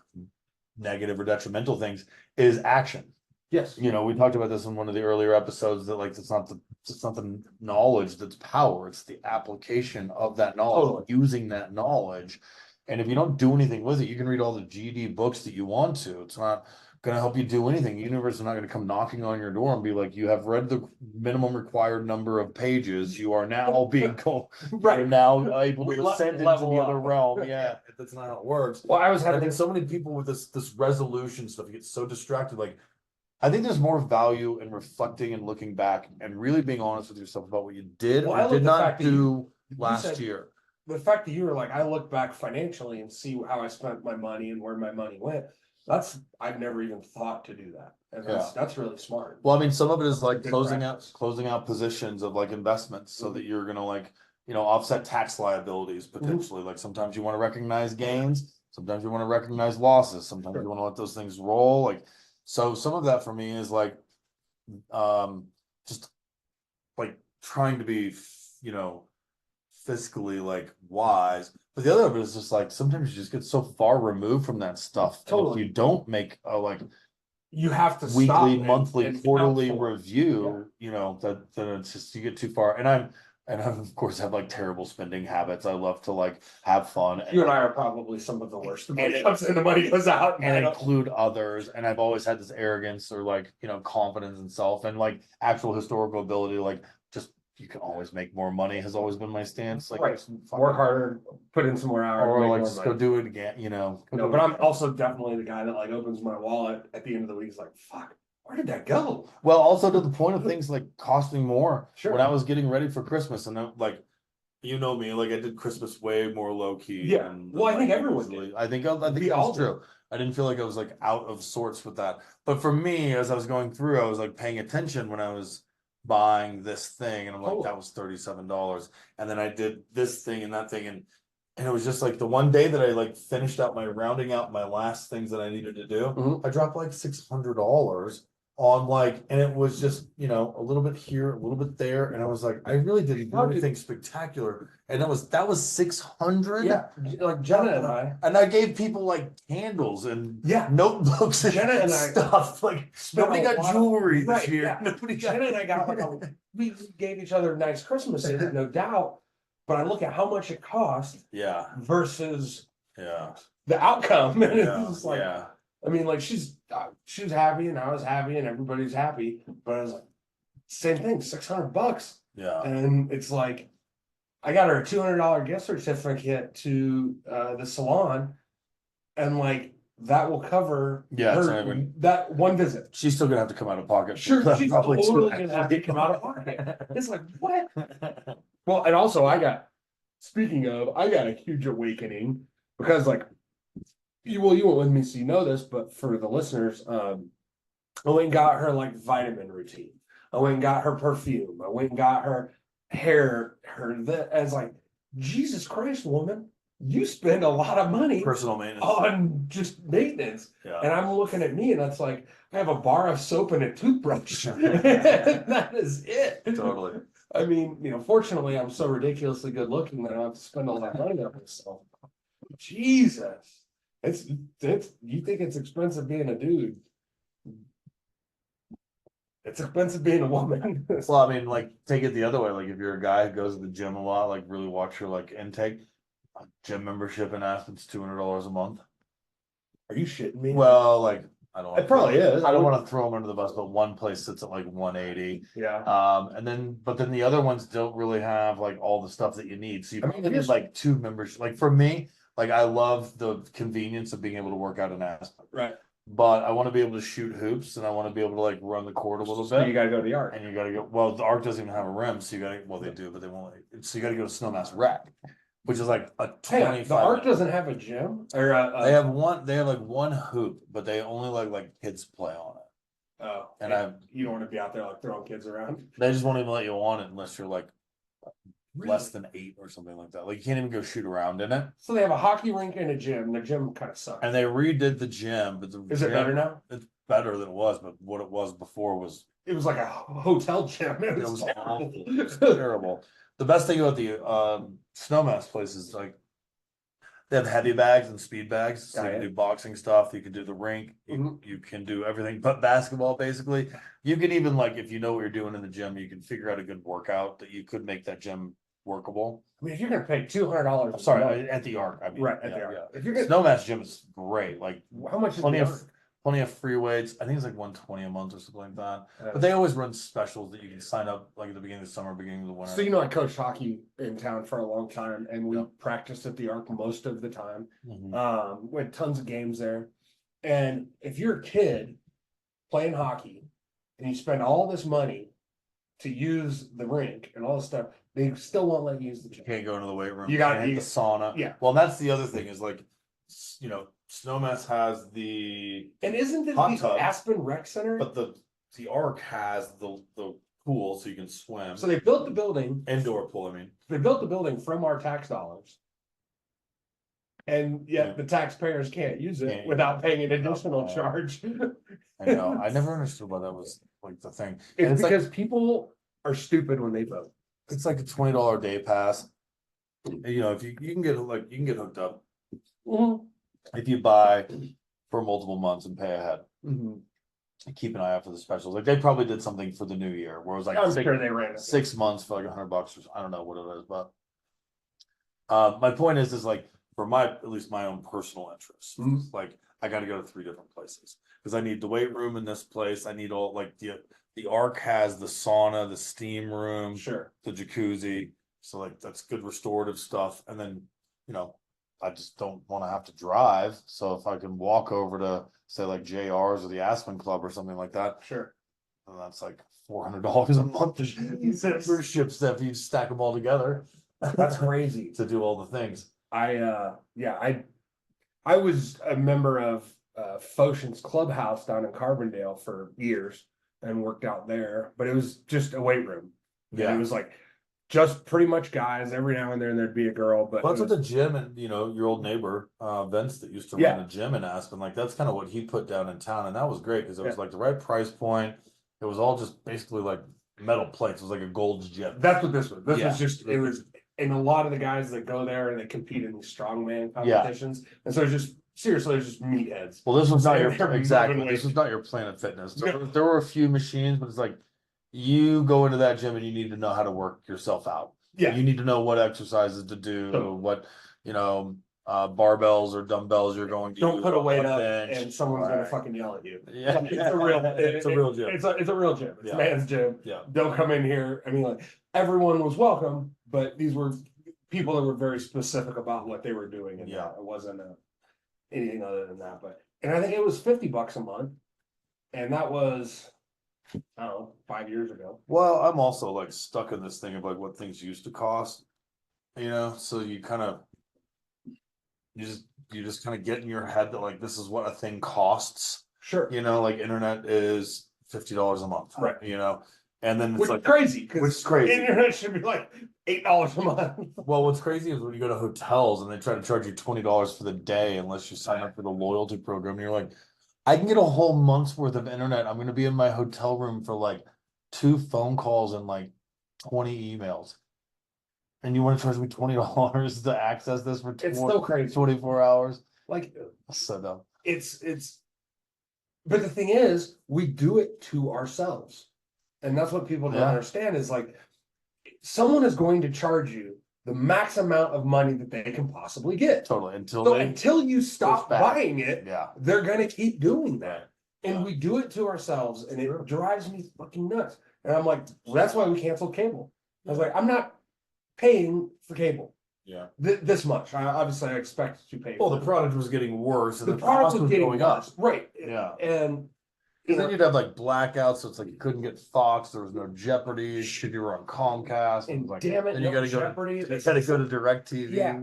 negative or detrimental things is action. Yes. We talked about this in one of the earlier episodes that like it's not the knowledge that's power, it's the application of that knowledge, using that knowledge. And if you don't do anything with it, you can read all the GD books that you want to. It's not going to help you do anything. The universe is not going to come knocking on your door and be like, you have read the minimum required number of pages. You are now being right. You're now able to ascend into the level other up. realm. Yeah, that's not how it works. Well, I think so many people with this resolution stuff get so distracted. Like, I think there's more value in reflecting and looking back and really being honest with yourself about what you did or did not do last year. The fact that you were like, I look back financially and see how I spent my money and where my money went. I've never even thought to do that. And that's really smart. Well, I mean, some of it is like closing out positions of like investments so that you're gonna like, offset tax liabilities potentially. Like sometimes you want to recognize gains, sometimes you want to recognize losses, sometimes you want to let those things roll. Like, so some of that for me is like, just like trying to be, fiscally like wise. But the other of it is just like sometimes you just get so far removed from that stuff. Totally. And if you don't make a like you have to weekly, monthly, quarterly review, that then it's just you get too far. And And I, of course, have like terrible spending habits. I love to like have fun. You and I are probably some of the worst. The money comes in, the money goes out, and include others. And I've always had this arrogance or like, confidence in self and like actual historical ability, like just you can always make more money has always been my stance. Like right. Work harder, put in some more hours, or make like more just money. go do it again, No, but I'm also definitely the guy that like opens my wallet at the end of the week. Is like, fuck, where did that go? Well, also to the point of things like costing more. Sure. When I was getting ready for Christmas and I'm like, me, like I did Christmas way more low key. Yeah. Well, I think everyone did. I think that was true. I didn't feel like I was like out of sorts with that. But for me, as I was going through, I was like paying attention when I was buying this thing, and I'm like, that was $37. And then I did this thing and that thing, and it was just like the one day that I like finished out my rounding out my last things that I needed to do. I dropped like $600 on like, and it was just, a little bit here, a little bit there. And I was like, I really didn't do anything spectacular. And that was 600. Yeah. Like Jenna and I gave people like candles and Yeah. notebooks and Jenna and I stuff. Like nobody got jewelry this Right, year. yeah. Nobody got. Jenna and I got like we gave each other nice Christmases, no doubt. But I look at how much it cost Yeah. versus Yeah. the outcome, and it's Yeah. just like, Yeah. I mean, like she was happy and I was happy and everybody's happy, but I was like, same thing, $600. Yeah. And it's like, I got her a $200 gift certificate to the salon, and like that will cover her, that one visit. She's still gonna have to come out of pocket. Sure, she's totally gonna have to come out of pocket. It's like, what? Well, and also speaking of, I got a huge awakening because like, you won't let me see this, but for the listeners, I went and got her like vitamin routine. I went and got her perfume. I went and got her hair, as like, Jesus Christ, woman, you spend a lot of money Personal maintenance on just maintenance. Yeah. And I'm looking at me and that's like, I have a bar of soap and a toothbrush. That is it. Totally. I mean, fortunately I'm so ridiculously good looking that I don't have to spend all that money on myself. Jesus. It's you think it's expensive being a dude. It's expensive being a woman. Well, I mean, like take it the other way. Like if you're a guy who goes to the gym a lot, like really watch your like intake, a gym membership in Aspen's $200 a month. Are you shitting me? Well, like I don't. It probably is. I don't want to throw them under the bus, but one place sits at like 180. Yeah. But then the other ones don't really have like all the stuff that you need. So you mean, need like two memberships. Like for me, like I love the convenience of being able to work out in Aspen. Right. But I want to be able to shoot hoops and I want to be able to like run the court a little So bit. you gotta go to the Arc. And you gotta go, well, the Arc doesn't even have a rim, so you gotta, well, they do, but they won't. So you gotta go to Snowmass Rec, which is like a 25. The Arc doesn't have a gym or they have like one hoop, but they only like kids play on it. Oh, and you don't want to be out there like throwing kids around. They just won't even let you on it unless you're like less than 8 or something like that. Like you can't even go shoot around in it. So they have a hockey rink and a gym. The gym kind of sucks. And they redid the gym, but is it better now? It's better than it was, but what it was before was like a hotel gym. It was awful. It was terrible. The best thing about the Snowmass place is like they have heavy bags and speed bags, so you can do boxing stuff. You can do the rink. You can do everything but basketball. Basically, you can even like if you know what you're doing in the gym, you can figure out a good workout that you could make that gym workable. I mean, if you're gonna pay $200, sorry, at the Arc. I mean, right at the Arc. If you're Snowmass gym is great. Like how much is the Arc? Plenty of free weights. I think it's like 120 a month or something like that. But they always run specials that you can sign up like at the beginning of the summer, beginning of the winter. So I coached hockey in town for a long time, and we practiced at the Arc most of the time. We had tons of games there. And if you're a kid playing hockey and you spend all this money to use the rink and all this stuff, they still won't let you use the gym. You can't go into the weight room. You got the sauna. Yeah. Well, that's the other thing is like, Snowmass has the isn't this the Aspen Rec Center? But the Arc has the pool so you can swim. So they built the building. Indoor pool, I mean. They built the building from our tax dollars. And yet the taxpayers can't use it without paying an additional charge. I know. I never understood why that was like the thing. It's because people are stupid when they vote. It's like a $20 day pass. If you can get hooked up. If you buy for multiple months and pay ahead. keep an eye out for the specials. Like they probably did something for the new year where it was like I'm sure they ran it. 6 months for like $100 or I don't know what it is, but my point is like for at least my own personal interests, Mhm. like I got to go to 3 different places because I need the weight room in this place. I need all like the Arc has the sauna, the steam room, Sure. the jacuzzi. So like that's good restorative stuff. And then, I just don't want to have to drive. So if I can walk over to say like JR's or the Aspen Club or something like that, Sure. and that's like $400 a month for ship stuff. You stack them all together. That's crazy. To do all the things. I was a member of Foshin's Clubhouse down in Carbondale for years and worked out there, but it was just a weight room. Yeah. And it was like just pretty much guys. Every now and then there'd be a girl, but Well, that's what the gym and your old neighbor Vince that used to run the gym in Aspen, like that's kind of what he put down in town, and that was great because it was like the right price point. It was all just basically like metal plates. It was like a Gold's Gym. That's what this was. This was just it was, and a lot of the guys that go there and they compete in these strongman competitions, and so it's just seriously, it's just meatheads. Well, this was not your exactly. This was not your Planet Fitness. There were a few machines, but it's like you go into that gym and you need to know how to work yourself out. Yeah, you need to know what exercises to do, what barbells or dumbbells you're going to don't use put a weight up bench. and someone's gonna fucking yell at you. Yeah, it's a real it's a real gym. It's a real gym. It's a man's gym. Yeah, don't come in here. I mean, like everyone was welcome, but these were people that were very specific about what they were doing, and it wasn't anything other than that. But I think it was $50 a month, and that was, I don't know, 5 years ago. Well, I'm also like stuck in this thing of like what things used to cost, so you just kind of get in your head that like this is what a thing costs. Sure. Like internet is $50 a month. Right. And then it's which like crazy. Which is crazy. Internet should be like $8 a month. Well, what's crazy is when you go to hotels and they try to charge you $20 for the day unless you sign up for the loyalty program. And you're like, I can get a whole month's worth of internet. I'm going to be in my hotel room for like 2 phone calls and like 20 emails. And you want to charge me $20 to access this for it's so crazy. 24 hours? Like, so dumb. But the thing is, we do it to ourselves. And that's what people don't understand is like, someone is going to charge you the max amount of money that they can possibly get. Totally. Until you stop buying it, they're going to keep doing that. And we do it to ourselves, and it drives me fucking nuts. And I'm like, well, that's why we canceled cable. I was like, I'm not paying for cable. Yeah. This much. Obviously, I expect to pay. Well, the product was getting worse, and the product was getting going up. Right. Yeah. And because then you'd have like blackouts, so it's like you couldn't get Fox. There was no Jeopardy. Because you were on Comcast. And like, damn it, then you got to go. Jeopardy. You got to go to DirecTV. Yeah.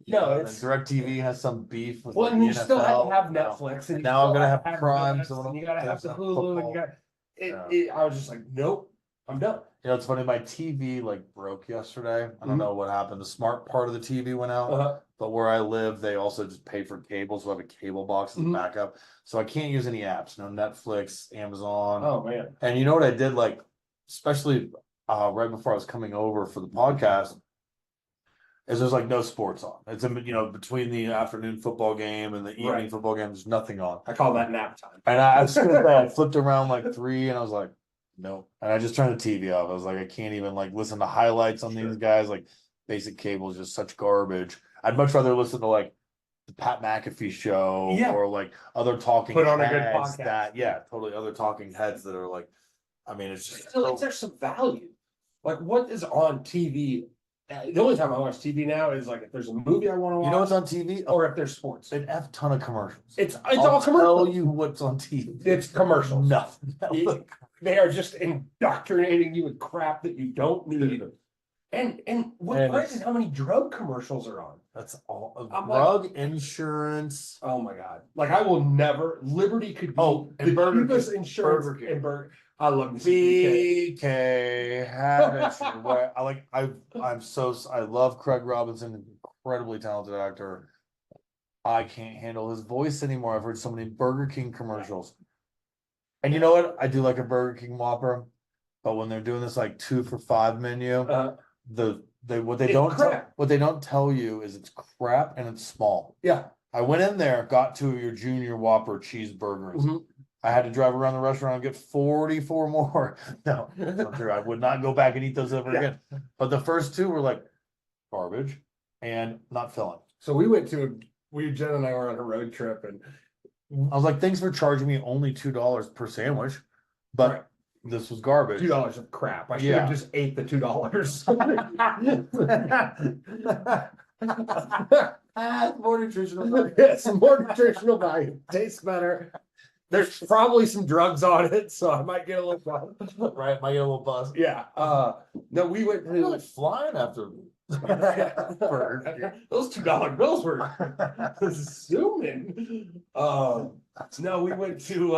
No, it's DirecTV has some beef with. Well, and you still have to have Netflix, and now I'm gonna have Prime, and you gotta have the Hulu, and you got. I was just like, nope, I'm done. It's funny. My TV like broke yesterday. I don't know what happened. The smart part of the TV went out, but where I live, they also just pay for cable, so I have a cable box as a backup. So I can't use any apps. No Netflix, Amazon. Oh man! And you know what I did? Like, especially right before I was coming over for the podcast, is there's like no sports on. It's between the afternoon football game and the evening football game, there's nothing on. I call that nap time. And I flipped around like 3, and I was like, no. And I just turned the TV off. I was like, I can't even like listen to highlights on these guys. Like basic cable is just such garbage. I'd much rather listen to like the Pat McAfee show or like other talking heads. Put on a good podcast. Totally other talking heads that are like, I mean, it's just still like there's some value. Like what is on TV? The only time I watch TV now is like if there's a movie I want to watch. You know what's on TV? Or if there's sports. An F ton of commercials. It's all commercials. Tell you what's on TV. It's commercials. Nothing. They are just indoctrinating you with crap that you don't need. And what price is how many drug commercials are on? That's all. Drug insurance. Oh my god! Like I will never. Liberty could be and the cheapest insurance in Burger. I love BK. Have it your way. I love Craig Robinson, incredibly talented actor. I can't handle his voice anymore. I've heard so many Burger King commercials. And you know what? I do like a Burger King Whopper, but when they're doing this like 2 for $5 menu, what they don't tell you is it's crap and it's small. Yeah. I went in there, got 2 of your junior Whopper cheeseburgers. I had to drive around the restaurant and get 44 more. No, that's not true. I would not go back and eat those ever Yeah. again. But the first two were like garbage and not filling. So Jen and I were on a road trip and I was like, thanks for charging me only $2 per sandwich, but Right. this was garbage. $2 of crap. I should have Yeah. just ate the $2. More nutritional value. Yes, more nutritional value. Tastes better. There's probably some drugs on it, so I might get a little buzz. Right, might get a little buzz. Yeah. No, we went I'm really to flying after those $2 bills were zooming. No, we went to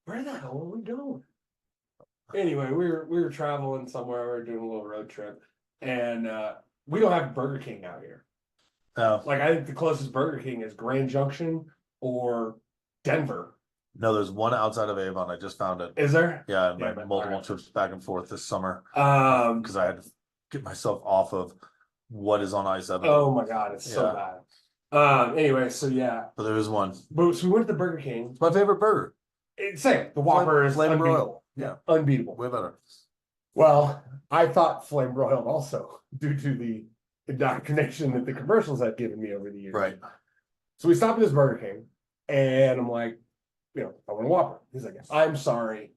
where the hell were we going? Anyway, we were traveling somewhere. We were doing a little road trip, and we don't have Burger King out here. No, Like I think the closest Burger King is Grand Junction or Denver. no, there's one outside of Avon. I just found it. Is there? Yeah, and Yeah, my but- multiple alright. trips back and forth this summer Um. because I had to get myself off of what is on I-70. Oh my God, it's so Yeah. bad. Anyway, so yeah, But there is one. but so we went to the Burger King. It's my favorite burger. Same. The Whopper is Flame unbeatable. broiled. Yeah, Unbeatable. way better. Well, I thought flame broiled also due to the indoctrination that the commercials had given me over the years. Right. So we stopped at this Burger King, and I'm like, I want a Whopper. He's like, I'm sorry,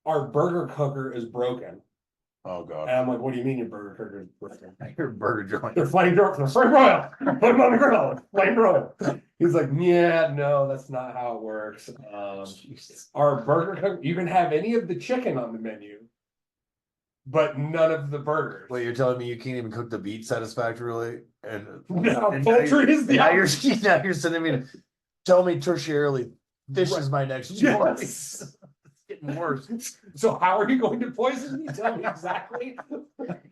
our burger cooker is broken. Oh God. And I'm like, what do you mean your burger cooker is broken? Your burger joint. They're flame broiled. Put them on the grill. Flame broiled. He's like, yeah, no, that's not how it works. Our burger cooker, you can have any of the chicken on the menu, but none of the burgers. Wait, you're telling me you can't even cook the beet satisfactorily? And No, and poultry is the now you're now you're sending me to tell me tertiarily fish is my next choice. Yes. It's getting worse. So how are you going to poison me? Tell me exactly.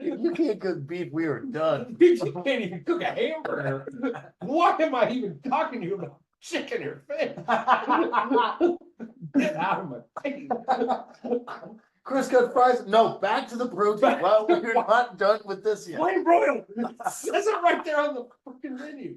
You can't cook beef, we are done. You can't even cook a hamburger. Why am I even talking to you about chicken or fish? Get out of my face. Chris cut fries. No, back to the protein. Well, we're not done with this yet. Flame broiled. Says it right there on the freaking menu.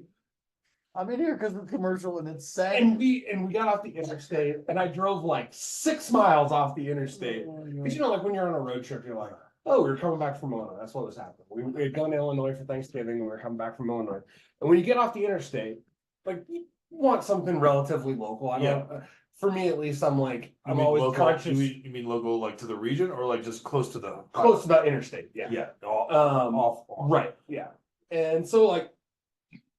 I'm in here because of the commercial and it's sad. And we got off the interstate, and I drove like 6 miles off the interstate. Because like when you're on a road trip, you're like, oh, we were coming back from Illinois. That's what was happening. We had gone to Illinois for Thanksgiving, and we were coming back from Illinois. And when you get off the interstate, like you want something relatively local. I don't. For me, at least, I'm like I'm always conscious. You mean local, like to the region, or like just close to the Close to the interstate. Yeah. Yeah. Off. Right. Yeah. And so like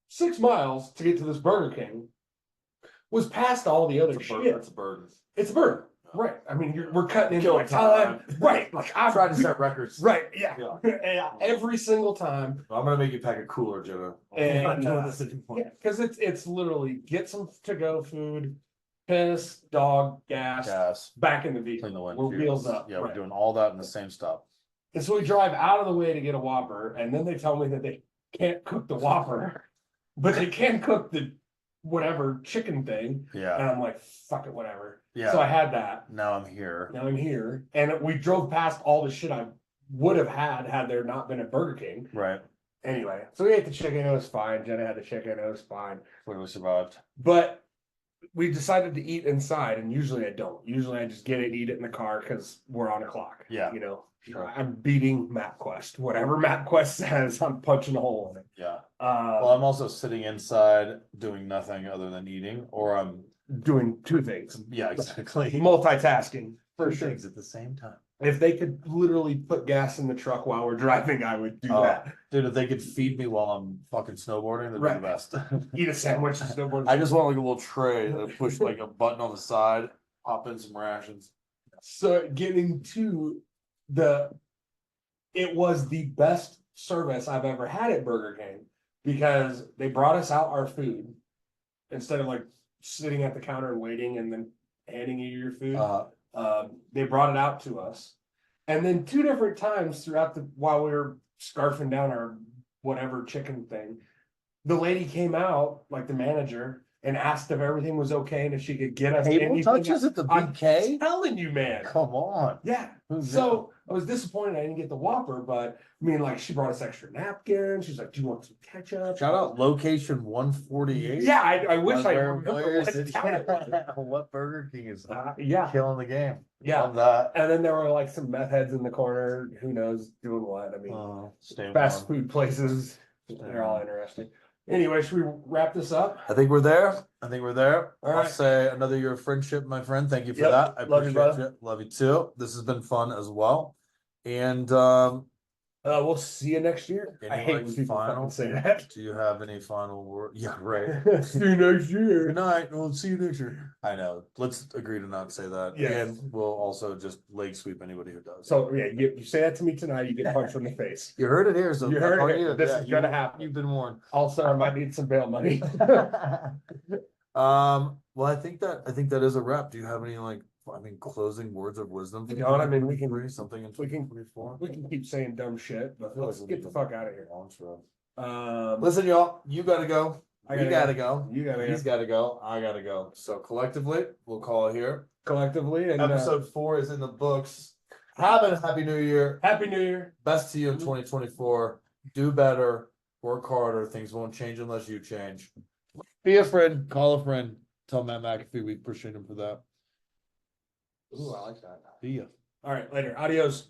6 miles to get to this Burger King was past all the other shit. It's a burden. It's a burden. Right. I mean, we're cutting into Killing my time. Right. Like I'm trying to set records. Right. Yeah. Yeah. Every single time. I'm gonna make you pack a cooler, Jenna. And, I'm not doing this anymore. Yeah, because it's literally get some to-go food, piss, dog, gas, back in the vehicle. Clean the We're windshield. wheels up. Yeah, right. we're doing all that in the same stop. And so we drive out of the way to get a Whopper, and then they tell me that they can't cook the Whopper, but they can cook the whatever chicken thing. Yeah. And I'm like, fuck it, whatever. Yeah. So I had that. Now I'm here. Now I'm here. And we drove past all the shit I would have had there not been a Burger King. Right. Anyway, so we ate the chicken, it was fine. Jenna had the chicken, it was fine. Clearly survived. But we decided to eat inside, and usually I don't. Usually I just get it and eat it in the car because we're on a clock. Yeah. Sure. I'm beating MapQuest. Whatever MapQuest says, I'm punching a hole in it. Yeah. Well, I'm also sitting inside doing nothing other than eating, or I'm doing two things. yeah, exactly. Multitasking for Two sure. things at the same time. If they could literally put gas in the truck while we're driving, I would do that. Dude, if they could feed me while I'm fucking snowboarding, that'd be Right. the best. Eat a sandwich and snowboard. I just want like a little tray that push like a button on the side, pop in some rations. So getting to it was the best service I've ever had at Burger King because they brought us out our food instead of like sitting at the counter and waiting and then handing you your food. They brought it out to us, and then 2 different times throughout while we were scarfing down our whatever chicken thing, the lady came out, like the manager, and asked if everything was okay and if she could get us Table anything. touches at the I'm BK? telling you, man. Come on. Yeah. Who's So I was disappointed I didn't get the Whopper, but I mean, like, she brought us extra napkins. She's like, "Do you want some ketchup?" Shout out location 148. Yeah, I wish I Where remember is what it? town it was. What Burger King is Yeah, killing the game? yeah. Love that. And then there were like some meth heads in the corner. Who knows doing what? I mean, Stay fast warm. food places. They're all interesting. Anyway, should we wrap this up? I think we're there. All I'll right. say another year of friendship, my friend. Thank you for Yep. that. I Love you, appreciate brother. you. Love you too. This has been fun as well. And We'll see you next year. I Any, hate like, when people final? fucking say that. do you have any final word? Yeah, right. See you next year. Good night. We'll see you next year. I know. Let's agree to not say that. Yes. And we'll also just leg sweep anybody who does. So yeah, you say that to me tonight, you get punched in the face. You heard it here. So You heard on it. you. This is gonna happen. You've been warned. Also, I might need some bail money. Well, I think that is a wrap. Do you have any closing words of wisdom? You know what I mean? We can- something in we can- 2024. We can keep saying dumb shit, but let's we get need the to fuck out of here. launch that. Um, Listen, y'all, you gotta go. I We gotta go. You gotta He's go. gotta go. I gotta go. So collectively, we'll call it here. Collectively and Episode 4 is in the books. Have a happy new year. Happy New Year. Best to you in 2024. Do better. Work harder. Things won't change unless you change. Be a friend. Call a friend. Tell Matt McAfee we appreciate him for that. Ooh, I like that. See ya. All right, later. Adios.